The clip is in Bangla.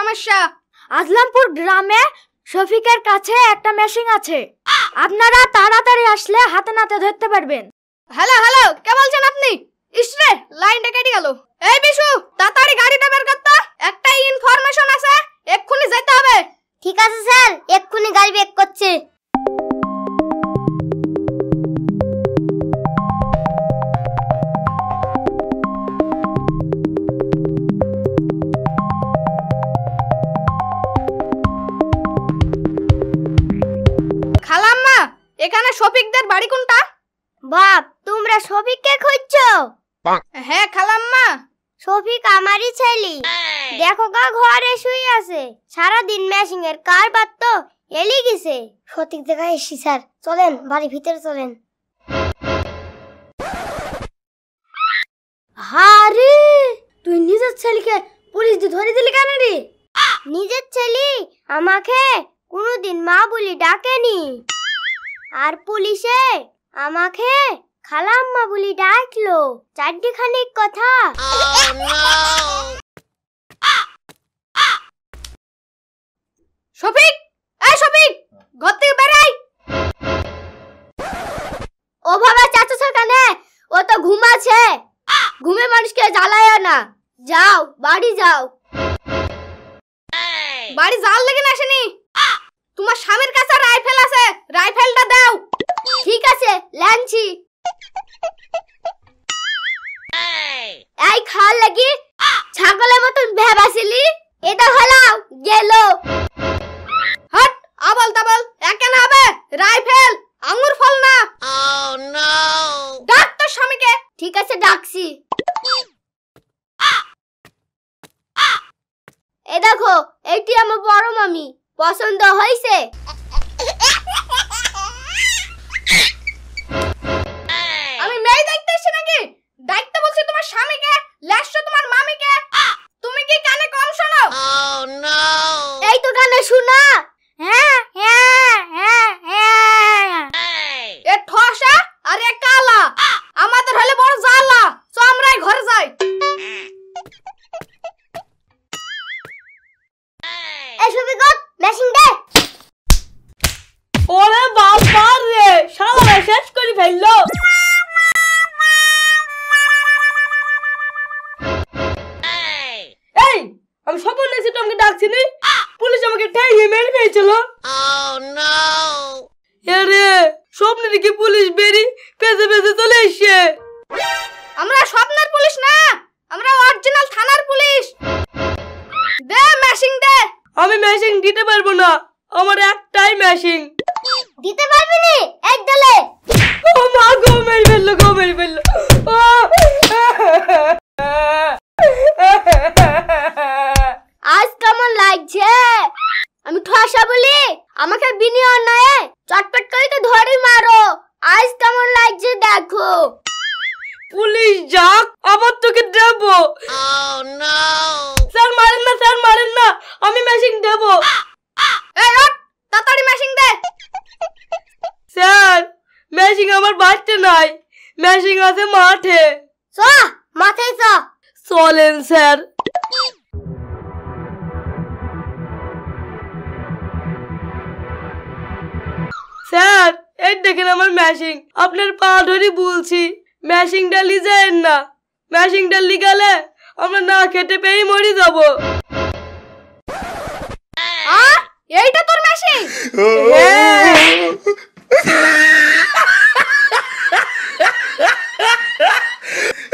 সমস্যা? আজলামপুর গ্রামে শফিকের কাছে একটা মেশিন আছে, আপনারা তাড়াতাড়ি আসলে হাতে নাতে ধরতে পারবেন। হ্যালো হ্যালো, কে বলছেন আপনি? ইসরে লাইনটা কেটে গেল। এই বিশু, তাড়াতাড়ি গাড়িটা বের করতে, একটা ইনফরমেশন আছে, এক্ষুনি যেতে হবে। ঠিক আছে স্যার, এক্ষুনি গাড়ি বের করছি। খালাম্মা, এখানে শফিকদের বাড়ি কোনটা? বাপ, তোমরা শফিককে খুঁজছো? হ্যাঁ খালাম্মা। শফিক আমারই ছেলে। দেখো গা, ঘরে শুয়ে আছে, সারাদিন মেশিং এর কারবার তো এলি গেছে। সঠিক জায়গায় এসেছি স্যার, চলেন বাড়ি ভিতরে চলেন। হারে, তুই নিজের ছেলেকে পুলিশ দিয়ে ধরে দিলি কেন রে? নিজের ছেলে আমাকে কোনোদিন মা বলি ডাকেনি, আর পুলিশে আমাকে খালাম্মা বলি ডাকলো। চারটিখানিক কথা। শফিক, এই শফিক, ঘর থেকে বেরাই। ও বাবা, চাচা কানে, ও তো ঘুমাচ্ছে। ঘুমে মানুষকে জ্বালায় না, যাও বাড়ি যাও। বাড়ি যাওয়ার লেগে আসেনি? তোমার স্বামীর কাছে রাইফেল আছে, রাইফেলটা দাও। ঠিক আছে, ল্যানছি। এই খাল লাগি ছাগলের মতন ভেবাছিলি, এটা হলাও গেল। হট, আবল তাবল একে না হবে। রাইফেল আঙ্গুর ফল না। ডাক তোর স্বামীকে। ঠিক আছে, ডাকছি। এ দেখো, এইটি আমার বড় মামি, পছন্দ হয়েছে? আমি মেয়ে দেখতে এসেছি নাকি? দেখতে বলছি তোমার স্বামীকে, লেসছো তোমার মামিকে। তুমি কি কানে কম শোনো? এই তো কানে শোনা। হ্যাঁ হ্যাঁ হ্যাঁ হ্যাঁ। এ ঠসা আর এ কালা, আমাদের হলে বড় জ্বালা। চো আমরাই ঘরে যাই। এই শফিক, মেশিন দে। ওরে বাবা রে, শালা শেষ করে ফেললো। এই, আমি সব বলেছি তোমাকে ডাকছিনি, পুলিশ আমাকে ঠেঙিয়ে মেরে ফেলছিল। আরে স্বপ্নের কি পুলিশ বেরি পেছে পেছে চলে এসছে। আমরা স্বপ্নের পুলিশ না, আমরা অরিজিনাল থানার পুলিশ। দে মেশিন দে। আমি মেশিন দিতে পারবো না, আমার একটাই মেশিন। দিতে পারবি নি? এক দলে। ও মা গো, মেরে ফেললো, গো মেরে ফেললো। আজ কেমন লাগছে? আমি ঠসা বলি, আমাকে বিনি অন্যায় চটপট করে তো ধরে মারো। আজ কেমন লাগছে দেখো। পুলিশ যাক, আবার তোকে দেবো। স্যার মারেন না, স্যার মারেন না, আমি মেশিন দেবো। এই ওঠ, তাড়াতাড়ি মেশিন দে। স্যার, মেশিন আমার বাড়িতে নাই, মেশিন আছে মাঠে। চ মাথায় চ। চলেন স্যার। স্যার, এই দেখেন আমার মেশিন, আপনার পা ধরে বলছি মেশিনটা লিজায়েন না। মেশিনটা লিগালে আমরা না খেতে পেয়ে মরে যাব। এইটা তোর মেশিন?